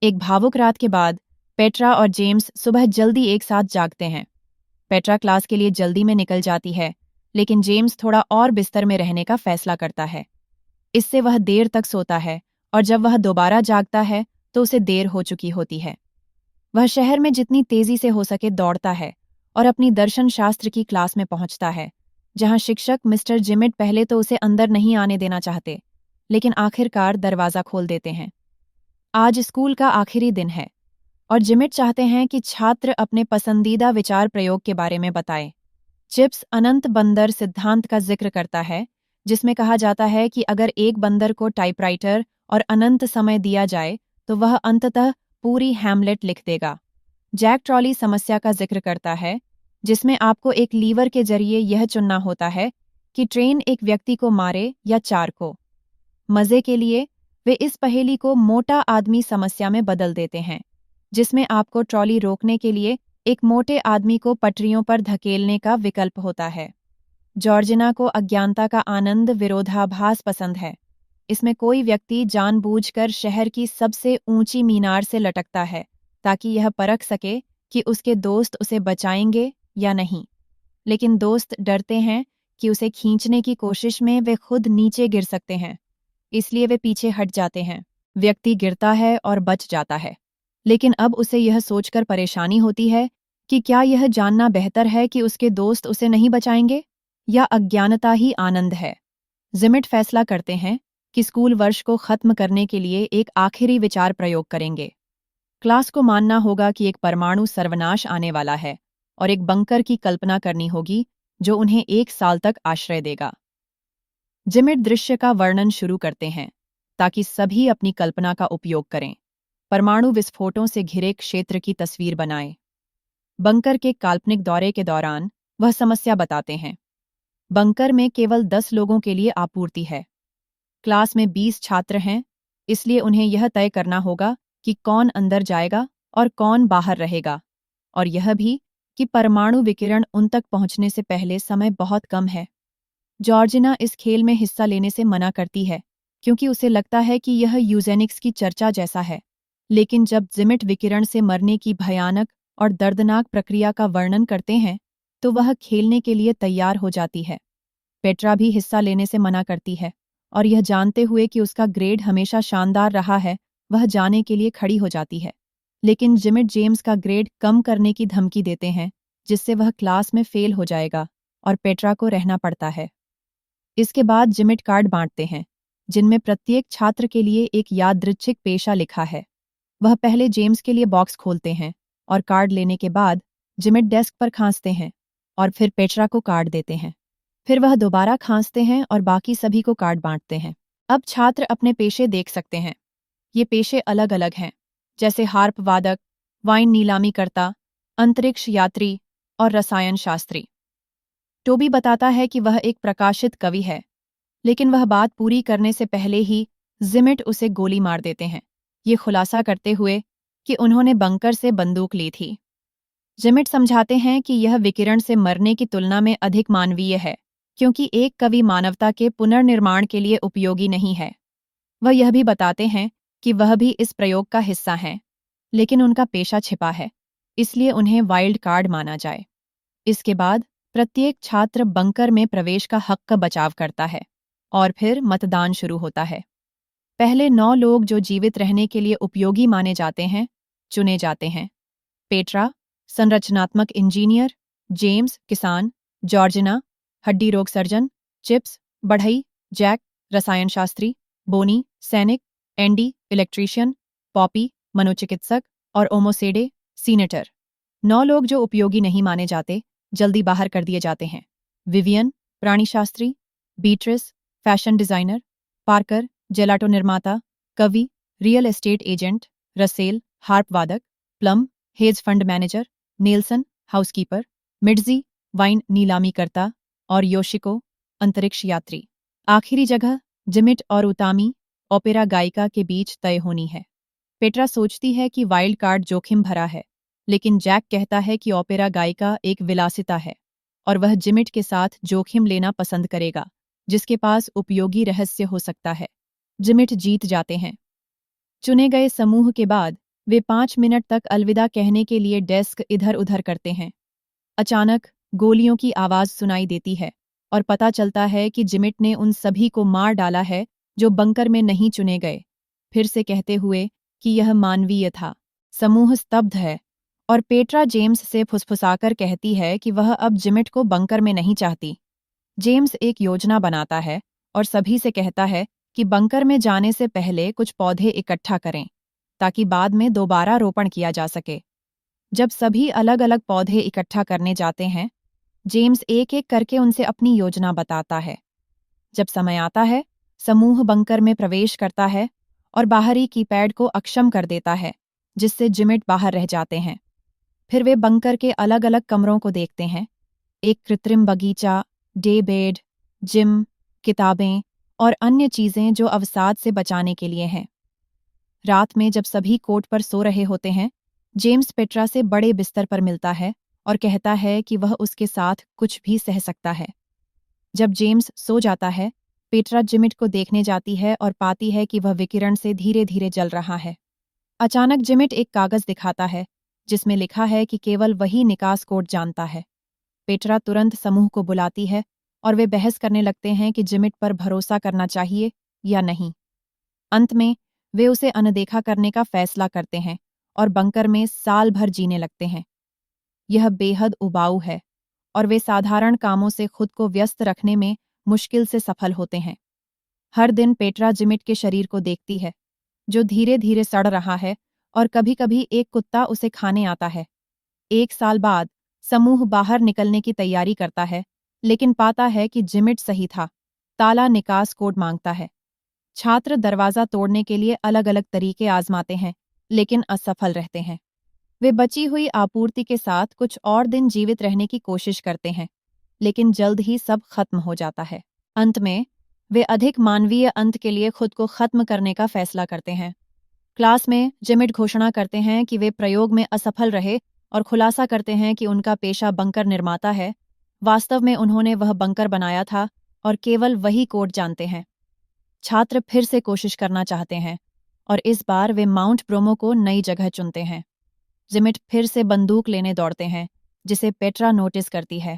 एक भावुक रात के बाद पेट्रा और जेम्स सुबह जल्दी एक साथ जागते हैं। पेट्रा क्लास के लिए जल्दी में निकल जाती है, लेकिन जेम्स थोड़ा और बिस्तर में रहने का फैसला करता है। इससे वह देर तक सोता है और जब वह दोबारा जागता है तो उसे देर हो चुकी होती है। वह शहर में जितनी तेजी से हो सके दौड़ता है और अपनी दर्शन शास्त्र की क्लास में पहुंचता है, जहां शिक्षक मिस्टर जिमिट पहले तो उसे अंदर नहीं आने देना चाहते, लेकिन आखिरकार दरवाजा खोल देते हैं। आज स्कूल का आखिरी दिन है और जिमिट चाहते हैं कि छात्र अपने पसंदीदा विचार प्रयोग के बारे में बताएं। चिप्स अनंत बंदर सिद्धांत का जिक्र करता है, जिसमें कहा जाता है कि अगर एक बंदर को टाइपराइटर और अनंत समय दिया जाए तो वह अंततः पूरी हैमलेट लिख देगा। जैक ट्रॉली समस्या का जिक्र करता है, जिसमें आपको एक लीवर के जरिए यह चुनना होता है कि ट्रेन एक व्यक्ति को मारे या चार को। मजे के लिए वे इस पहेली को मोटा आदमी समस्या में बदल देते हैं, जिसमें आपको ट्रॉली रोकने के लिए एक मोटे आदमी को पटरियों पर धकेलने का विकल्प होता है। जॉर्जिना को अज्ञानता का आनंद विरोधाभास पसंद है। इसमें कोई व्यक्ति जानबूझकर शहर की सबसे ऊंची मीनार से लटकता है ताकि यह परख सके कि उसके दोस्त उसे बचाएंगे या नहीं। लेकिन दोस्त डरते हैं कि उसे खींचने की कोशिश में वे खुद नीचे गिर सकते हैं, इसलिए वे पीछे हट जाते हैं। व्यक्ति गिरता है और बच जाता है, लेकिन अब उसे यह सोचकर परेशानी होती है कि क्या यह जानना बेहतर है कि उसके दोस्त उसे नहीं बचाएंगे या अज्ञानता ही आनंद है। जिमिट फैसला करते हैं कि स्कूल वर्ष को खत्म करने के लिए एक आखिरी विचार प्रयोग करेंगे। क्लास को मानना होगा कि एक परमाणु सर्वनाश आने वाला है और एक बंकर की कल्पना करनी होगी जो उन्हें 1 साल तक आश्रय देगा। जिमिट दृश्य का वर्णन शुरू करते हैं ताकि सभी अपनी कल्पना का उपयोग करें। परमाणु विस्फोटों से घिरे क्षेत्र की तस्वीर बनाएं। बंकर के काल्पनिक दौरे के दौरान वह समस्या बताते हैं। बंकर में केवल 10 लोगों के लिए आपूर्ति है। क्लास में 20 छात्र हैं, इसलिए उन्हें यह तय करना होगा कि कौन अंदर जाएगा और कौन बाहर रहेगा, और यह भी कि परमाणु विकिरण उन तक पहुंचने से पहले समय बहुत कम है। जॉर्जिना इस खेल में हिस्सा लेने से मना करती है क्योंकि उसे लगता है कि यह यूजेनिक्स की चर्चा जैसा है। लेकिन जब जिमिट विकिरण से मरने की भयानक और दर्दनाक प्रक्रिया का वर्णन करते हैं तो वह खेलने के लिए तैयार हो जाती है। पेट्रा भी हिस्सा लेने से मना करती है और यह जानते हुए कि उसका ग्रेड हमेशा शानदार रहा है, वह जाने के लिए खड़ी हो जाती है। लेकिन जिमिट जेम्स का ग्रेड कम करने की धमकी देते हैं, जिससे वह क्लास में फेल हो जाएगा और पेट्रा को रहना पड़ता है। इसके बाद जिमिट कार्ड बांटते हैं, जिनमें प्रत्येक छात्र के लिए एक यादृच्छिक पेशा लिखा है। वह पहले जेम्स के लिए बॉक्स खोलते हैं और कार्ड लेने के बाद जिमिट डेस्क पर खांसते हैं और फिर पेट्रा को कार्ड देते हैं। फिर वह दोबारा खांसते हैं और बाकी सभी को कार्ड बांटते हैं। अब छात्र अपने पेशे देख सकते हैं। ये पेशे अलग अलग हैं, जैसे हार्प वादक, वाइन नीलामीकर्ता, अंतरिक्ष यात्री और रसायन शास्त्री। टोबी बताता है कि वह एक प्रकाशित कवि है, लेकिन वह बात पूरी करने से पहले ही जिमिट उसे गोली मार देते हैं, ये खुलासा करते हुए कि उन्होंने बंकर से बंदूक ली थी। जिमिट समझाते हैं कि यह विकिरण से मरने की तुलना में अधिक मानवीय है, क्योंकि एक कवि मानवता के पुनर्निर्माण के लिए उपयोगी नहीं है। वह यह भी बताते हैं कि वह भी इस प्रयोग का हिस्सा हैं, लेकिन उनका पेशा छिपा है, इसलिए उन्हें वाइल्ड कार्ड माना जाए। इसके बाद प्रत्येक छात्र बंकर में प्रवेश का हक का बचाव करता है और फिर मतदान शुरू होता है। पहले 9 लोग जो जीवित रहने के लिए उपयोगी माने जाते हैं चुने जाते हैं। पेट्रा संरचनात्मक इंजीनियर, जेम्स किसान, जॉर्जिना हड्डी रोग सर्जन, चिप्स बढ़ई, जैक रसायन शास्त्री, बोनी सैनिक, एंडी इलेक्ट्रीशियन, पॉपी मनोचिकित्सक और ओमोसेडे सीनेटर। 9 लोग जो उपयोगी नहीं माने जाते जल्दी बाहर कर दिए जाते हैं। विवियन प्राणीशास्त्री, Beatrice fashion designer, Parker gelato निर्माता, Kavi real estate agent, Russell harp वादक, Plum hedge fund manager, Nelson housekeeper, Midge wine नीलामीकर्ता और योशिको अंतरिक्ष यात्री। आखिरी जगह जिमिट और उतामी ओपेरा गायिका के बीच तय होनी है। पेट्रा सोचती है कि वाइल्ड कार्ड जोखिम भरा है, लेकिन जैक कहता है कि ओपेरा गायिका एक विलासिता है और वह जिमिट के साथ जोखिम लेना पसंद करेगा, जिसके पास उपयोगी रहस्य हो सकता है। जिमिट जीत जाते हैं। चुने गए समूह के बाद वे 5 मिनट तक अलविदा कहने के लिए डेस्क इधर उधर करते हैं। अचानक गोलियों की आवाज सुनाई देती है और पता चलता है कि जिमिट ने उन सभी को मार डाला है जो बंकर में नहीं चुने गए, फिर से कहते हुए कि यह मानवीय था। समूह स्तब्ध है और पेट्रा जेम्स से फुसफुसाकर कहती है कि वह अब जिमिट को बंकर में नहीं चाहती। जेम्स एक योजना बनाता है और सभी से कहता है कि बंकर में जाने से पहले कुछ पौधे इकट्ठा करें ताकि बाद में दोबारा रोपण किया जा सके। जब सभी अलग अलग पौधे इकट्ठा करने जाते हैं, जेम्स एक एक करके उनसे अपनी योजना बताता है। जब समय आता है, समूह बंकर में प्रवेश करता है और बाहरी कीपैड को अक्षम कर देता है, जिससे जिमिट बाहर रह जाते हैं। फिर वे बंकर के अलग अलग कमरों को देखते हैं, एक कृत्रिम बगीचा, डे बेड, जिम, किताबें और अन्य चीजें जो अवसाद से बचाने के लिए हैं। रात में जब सभी कोर्ट पर सो रहे होते हैं, जेम्स पेट्रा से बड़े बिस्तर पर मिलता है और कहता है कि वह उसके साथ कुछ भी सह सकता है। जब जेम्स सो जाता है, पेट्रा जिमिट को देखने जाती है और पाती है कि वह विकिरण से धीरे धीरे जल रहा है। अचानक जिमिट एक कागज दिखाता है जिसमें लिखा है कि केवल वही निकास कोड जानता है। पेट्रा तुरंत समूह को बुलाती है और वे बहस करने लगते हैं कि जिमिट पर भरोसा करना चाहिए या नहीं। अंत में वे उसे अनदेखा करने का फैसला करते हैं और बंकर में साल भर जीने लगते हैं। यह बेहद उबाऊ है और वे साधारण कामों से खुद को व्यस्त रखने में मुश्किल से सफल होते हैं। हर दिन पेट्रा जिमिट के शरीर को देखती है, जो धीरे धीरे सड़ रहा है, और कभी कभी एक कुत्ता उसे खाने आता है। 1 साल बाद समूह बाहर निकलने की तैयारी करता है, लेकिन पाता है कि जिमिट सही था। ताला निकास कोड मांगता है। छात्र दरवाजा तोड़ने के लिए अलग अलग तरीके आजमाते हैं, लेकिन असफल रहते हैं। वे बची हुई आपूर्ति के साथ कुछ और दिन जीवित रहने की कोशिश करते हैं, लेकिन जल्द ही सब खत्म हो जाता है। अंत में वे अधिक मानवीय अंत के लिए खुद को खत्म करने का फैसला करते हैं। क्लास में जिमिट घोषणा करते हैं कि वे प्रयोग में असफल रहे और खुलासा करते हैं कि उनका पेशा बंकर निर्माता है। वास्तव में उन्होंने वह बंकर बनाया था और केवल वही कोड जानते हैं। छात्र फिर से कोशिश करना चाहते हैं और इस बार वे माउंट ब्रोमो को नई जगह चुनते हैं। जिमिट फिर से बंदूक लेने दौड़ते हैं, जिसे पेट्रा नोटिस करती है।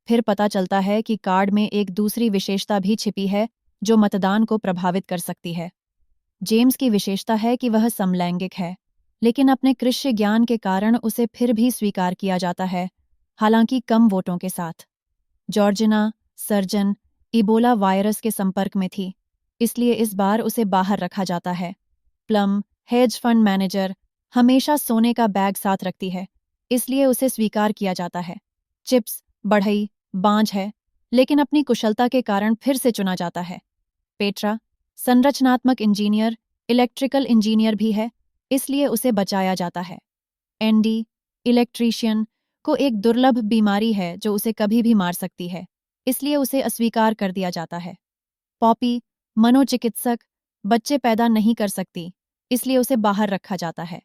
फिर पता चलता है कि कार्ड में एक दूसरी विशेषता भी छिपी है जो मतदान को प्रभावित कर सकती है। जेम्स की विशेषता है कि वह समलैंगिक है, लेकिन अपने कृष्य ज्ञान के कारण उसे फिर भी स्वीकार किया जाता है, हालांकि कम वोटों के साथ। जॉर्जिना सर्जन इबोला वायरस के संपर्क में थी, इसलिए इस बार उसे बाहर रखा जाता है। प्लम हेज फंड मैनेजर हमेशा सोने का बैग साथ रखती है, इसलिए उसे स्वीकार किया जाता है। चिप्स बढ़ई बांझ है, लेकिन अपनी कुशलता के कारण फिर से चुना जाता है। पेट्रा संरचनात्मक इंजीनियर, इलेक्ट्रिकल इंजीनियर भी है, इसलिए उसे बचाया जाता है। एंडी इलेक्ट्रीशियन को एक दुर्लभ बीमारी है जो उसे कभी भी मार सकती है, इसलिए उसे अस्वीकार कर दिया जाता है। पॉपी मनोचिकित्सक बच्चे पैदा नहीं कर सकती, इसलिए उसे बाहर रखा जाता है।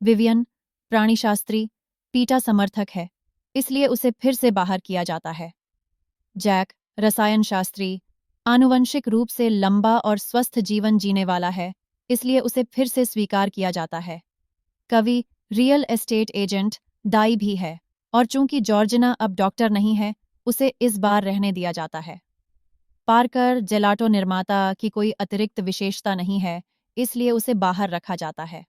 विवियन प्राणीशास्त्री पीटा समर्थक है, इसलिए उसे फिर से बाहर किया जाता है। जैक रसायन शास्त्री आनुवंशिक रूप से लंबा और स्वस्थ जीवन जीने वाला है, इसलिए उसे फिर से स्वीकार किया जाता है। कवि रियल एस्टेट एजेंट दाई भी है, और चूंकि जॉर्जिना अब डॉक्टर नहीं है, उसे इस बार रहने दिया जाता है। पार्कर जेलाटो निर्माता की कोई अतिरिक्त विशेषता नहीं है, इसलिए उसे बाहर रखा जाता है।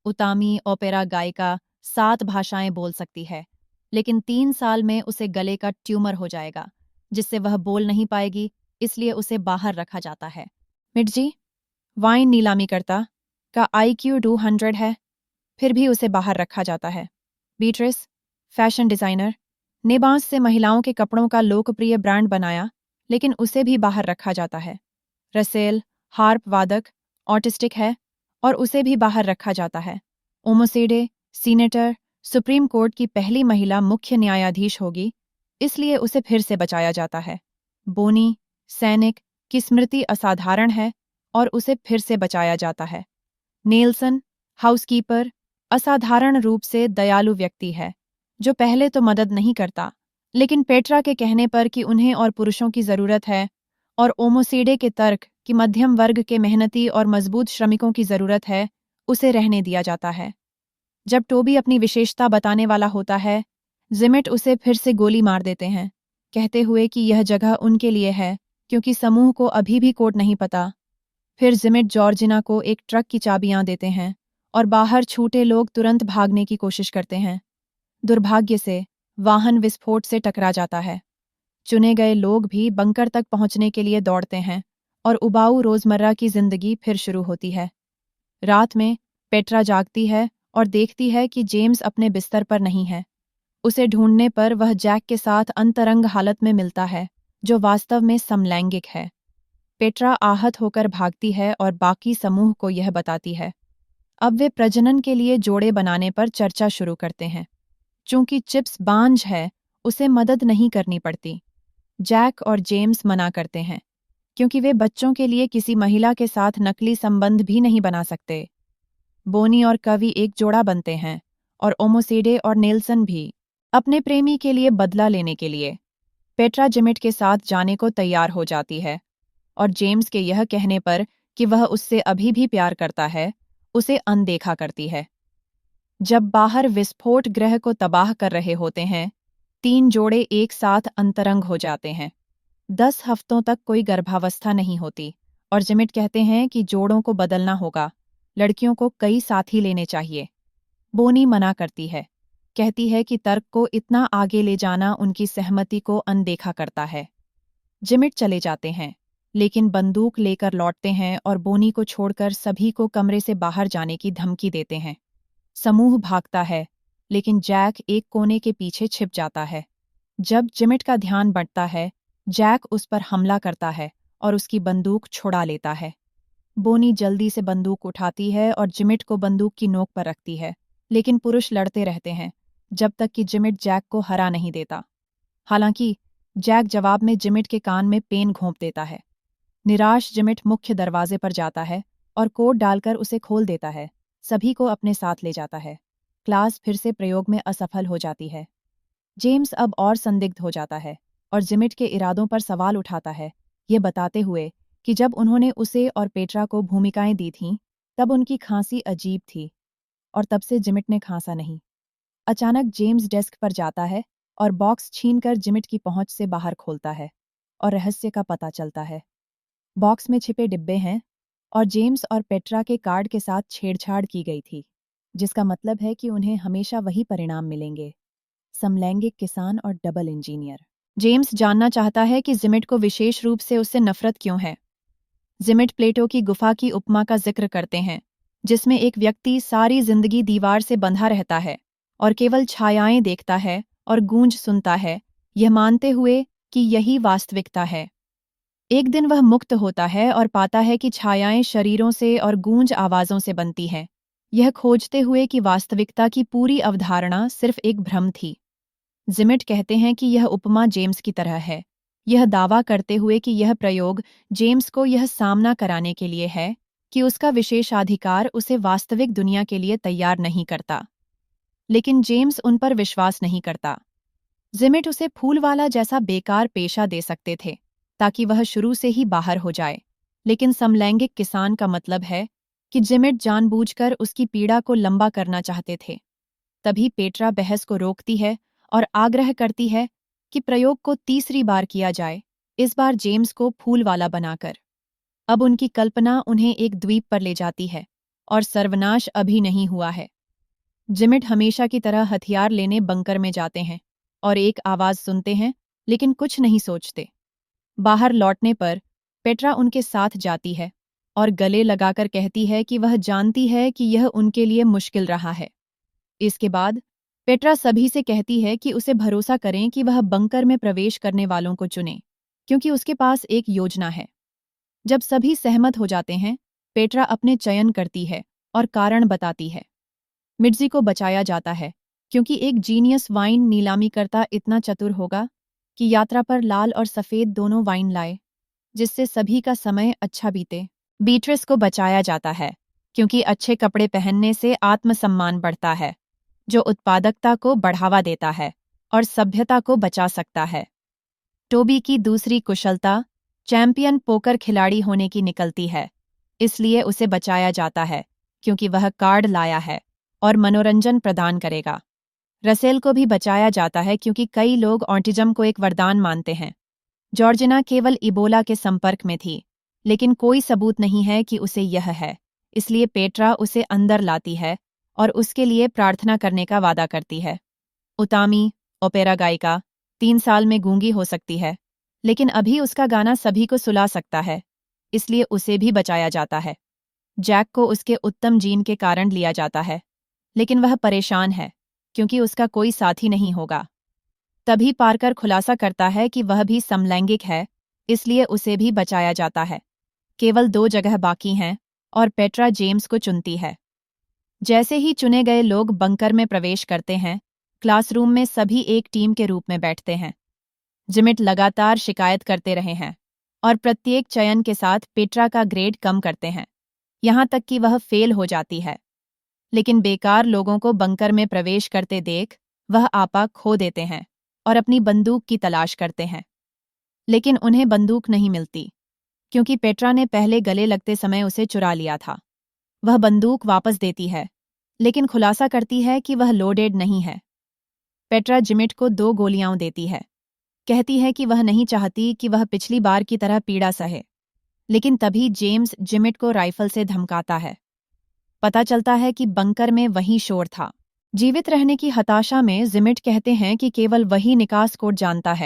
उतामी ओपेरा गायिका 7 भाषाएं बोल सकती है, लेकिन 3 साल में उसे गले का ट्यूमर हो जाएगा, जिससे वह बोल नहीं पाएगी, इसलिए उसे बाहर रखा जाता है। मिर्जी वाइन नीलामी करता का IQ 200 है, फिर भी उसे बाहर रखा जाता है। बीट्रिस फैशन डिजाइनर ने बांस से महिलाओं के कपड़ों का लोकप्रिय ब्रांड बनाया, लेकिन उसे भी बाहर रखा जाता है। रसेल हार्प वादक ऑटिस्टिक है और उसे भी बाहर रखा जाता है। ओमोसेडे सीनेटर सुप्रीम कोर्ट की पहली महिला मुख्य न्यायाधीश होगी, इसलिए उसे फिर से बचाया जाता है। बोनी सैनिक की स्मृति असाधारण है और उसे फिर से बचाया जाता है। नेल्सन हाउसकीपर असाधारण रूप से दयालु व्यक्ति है, जो पहले तो मदद नहीं करता, लेकिन पेट्रा के कहने पर कि उन्हें और पुरुषों की जरूरत है और ओमोसेडे के तर्क कि मध्यम वर्ग के मेहनती और मजबूत श्रमिकों की जरूरत है, उसे रहने दिया जाता है। जब टोबी अपनी विशेषता बताने वाला होता है, जिमिट उसे फिर से गोली मार देते हैं, कहते हुए कि यह जगह उनके लिए है क्योंकि समूह को अभी भी कोड नहीं पता। फिर जिमिट जॉर्जिना को एक ट्रक की चाबियां देते हैं और बाहर छूटे लोग तुरंत भागने की कोशिश करते हैं। दुर्भाग्य से वाहन विस्फोट से टकरा जाता है। चुने गए लोग भी बंकर तक पहुंचने के लिए दौड़ते हैं और उबाऊ रोजमर्रा की जिंदगी फिर शुरू होती है। रात में पेट्रा जागती है और देखती है कि जेम्स अपने बिस्तर पर नहीं है। उसे ढूंढने पर वह जैक के साथ अंतरंग हालत में मिलता है, जो वास्तव में समलैंगिक है। पेट्रा आहत होकर भागती है और बाकी समूह को यह बताती है। अब वे प्रजनन के लिए जोड़े बनाने पर चर्चा शुरू करते हैं। चूंकि चिप्स बांझ है, उसे मदद नहीं करनी पड़ती। जैक और जेम्स मना करते हैं क्योंकि वे बच्चों के लिए किसी महिला के साथ नकली संबंध भी नहीं बना सकते। बोनी और कवि एक जोड़ा बनते हैं और ओमोसेडे और नेल्सन भी, अपने प्रेमी के लिए बदला लेने के लिए। पेट्रा जिमिट के साथ जाने को तैयार हो जाती है और जेम्स के यह कहने पर कि वह उससे अभी भी प्यार करता है, उसे अनदेखा करती है। जब बाहर विस्फोट ग्रह को तबाह कर रहे होते हैं, 3 जोड़े एक साथ अंतरंग हो जाते हैं। 10 हफ्तों तक कोई गर्भावस्था नहीं होती और जिमिट कहते हैं कि जोड़ों को बदलना होगा, लड़कियों को कई साथी लेने चाहिए। बोनी मना करती है, कहती है कि तर्क को इतना आगे ले जाना उनकी सहमति को अनदेखा करता है। जिमिट चले जाते हैं, लेकिन बंदूक लेकर लौटते हैं और बोनी को छोड़कर सभी को कमरे से बाहर जाने की धमकी देते हैं। समूह भागता है, लेकिन जैक एक कोने के पीछे छिप जाता है। जब जिमिट का ध्यान बंटता है, जैक उस पर हमला करता है और उसकी बंदूक छुड़ा लेता है। बोनी जल्दी से बंदूक उठाती है और जिमिट को बंदूक की नोक पर रखती है, लेकिन पुरुष लड़ते रहते हैं जब तक कि जिमिट जैक को हरा नहीं देता। हालांकि जैक जवाब में जिमिट के कान में पेन घोंप देता है। निराश जिमिट मुख्य दरवाजे पर जाता है और कोड डालकर उसे खोल देता है, सभी को अपने साथ ले जाता है। क्लास फिर से प्रयोग में असफल हो जाती है। जेम्स अब और संदिग्ध हो जाता है और जिमिट के इरादों पर सवाल उठाता है, ये बताते हुए कि जब उन्होंने उसे और पेट्रा को भूमिकाएं दी थीं, तब उनकी खांसी अजीब थी और तब से जिमिट ने खांसा नहीं। अचानक जेम्स डेस्क पर जाता है और बॉक्स छीनकर जिमिट की पहुंच से बाहर खोलता है और रहस्य का पता चलता है। बॉक्स में छिपे डिब्बे हैं और जेम्स और पेट्रा के कार्ड के साथ छेड़छाड़ की गई थी, जिसका मतलब है कि उन्हें हमेशा वही परिणाम मिलेंगे, समलैंगिक किसान और डबल इंजीनियर। जेम्स जानना चाहता है कि जिमिट को विशेष रूप से उससे नफरत क्यों है। जिमिट प्लेटो की गुफा की उपमा का जिक्र करते हैं, जिसमें एक व्यक्ति सारी जिंदगी दीवार से बंधा रहता है और केवल छायाएं देखता है और गूंज सुनता है, यह मानते हुए कि यही वास्तविकता है। एक दिन वह मुक्त होता है और पाता है कि छायाएं शरीरों से और गूंज आवाजों से बनती हैं, यह खोजते हुए कि वास्तविकता की पूरी अवधारणा सिर्फ एक भ्रम थी। जिमिट कहते हैं कि यह उपमा जेम्स की तरह है, यह दावा करते हुए कि यह प्रयोग जेम्स को यह सामना कराने के लिए है कि उसका विशेषाधिकार उसे वास्तविक दुनिया के लिए तैयार नहीं करता। लेकिन जेम्स उन पर विश्वास नहीं करता। जिमिट उसे फूलवाला जैसा बेकार पेशा दे सकते थे ताकि वह शुरू से ही बाहर हो जाए, लेकिन समलैंगिक किसान का मतलब है कि जिमिट जानबूझकर उसकी पीड़ा को लंबा करना चाहते थे। तभी पेट्रा बहस को रोकती है और आग्रह करती है कि प्रयोग को तीसरी बार किया जाए, इस बार जेम्स को फूलवाला बनाकर। अब उनकी कल्पना उन्हें एक द्वीप पर ले जाती है और सर्वनाश अभी नहीं हुआ है। जिमिट हमेशा की तरह हथियार लेने बंकर में जाते हैं और एक आवाज सुनते हैं, लेकिन कुछ नहीं सोचते। बाहर लौटने पर पेट्रा उनके साथ जाती है और गले लगाकर कहती है कि वह जानती है कि यह उनके लिए मुश्किल रहा है। इसके बाद पेट्रा सभी से कहती है कि उसे भरोसा करें कि वह बंकर में प्रवेश करने वालों को चुने, क्योंकि उसके पास एक योजना है। जब सभी सहमत हो जाते हैं, पेट्रा अपने चयन करती है और कारण बताती है। मिर्जी को बचाया जाता है क्योंकि एक जीनियस वाइन नीलामीकर्ता इतना चतुर होगा कि यात्रा पर लाल और सफेद दोनों वाइन लाए, जिससे सभी का समय अच्छा बीते। बीट्रिस को बचाया जाता है क्योंकि अच्छे कपड़े पहनने से आत्मसम्मान बढ़ता है, जो उत्पादकता को बढ़ावा देता है और सभ्यता को बचा सकता है। टोबी की दूसरी कुशलता चैंपियन पोकर खिलाड़ी होने की निकलती है, इसलिए उसे बचाया जाता है, क्योंकि वह कार्ड लाया है और मनोरंजन प्रदान करेगा। रसेल को भी बचाया जाता है क्योंकि कई लोग ऑटिज्म को एक वरदान मानते हैं। जॉर्जिना केवल इबोला के संपर्क में थी, लेकिन कोई सबूत नहीं है कि उसे यह है। इसलिए पेट्रा उसे अंदर लाती है और उसके लिए प्रार्थना करने का वादा करती है। उतामी, ओपेरा गायिका, 3 साल में गूंगी हो सकती है, लेकिन अभी उसका गाना सभी को सुला सकता है, इसलिए उसे भी बचाया जाता है। जैक को उसके उत्तम जीन के कारण लिया जाता है, लेकिन वह परेशान है क्योंकि उसका कोई साथी नहीं होगा। तभी पार्कर खुलासा करता है कि वह भी समलैंगिक है, इसलिए उसे भी बचाया जाता है। केवल 2 जगह बाकी हैं और पेट्रा जेम्स को चुनती है। जैसे ही चुने गए लोग बंकर में प्रवेश करते हैं, क्लासरूम में सभी एक टीम के रूप में बैठते हैं। जिमिट लगातार शिकायत करते रहे हैं और प्रत्येक चयन के साथ पेट्रा का ग्रेड कम करते हैं, यहाँ तक कि वह फेल हो जाती है। लेकिन बेकार लोगों को बंकर में प्रवेश करते देख वह आपा खो देते हैं और अपनी बंदूक की तलाश करते हैं। लेकिन उन्हें बंदूक नहीं मिलती क्योंकि पेट्रा ने पहले गले लगते समय उसे चुरा लिया था। वह बंदूक वापस देती है, लेकिन खुलासा करती है कि वह लोडेड नहीं है। पेट्रा जिमिट को 2 गोलियां देती है, कहती है कि वह नहीं चाहती कि वह पिछली बार की तरह पीड़ा सहे। लेकिन तभी जेम्स जिमिट को राइफल से धमकाता है। पता चलता है कि बंकर में वही शोर था। जीवित रहने की हताशा में जिमिट कहते हैं कि केवल वही निकास कोड जानता है।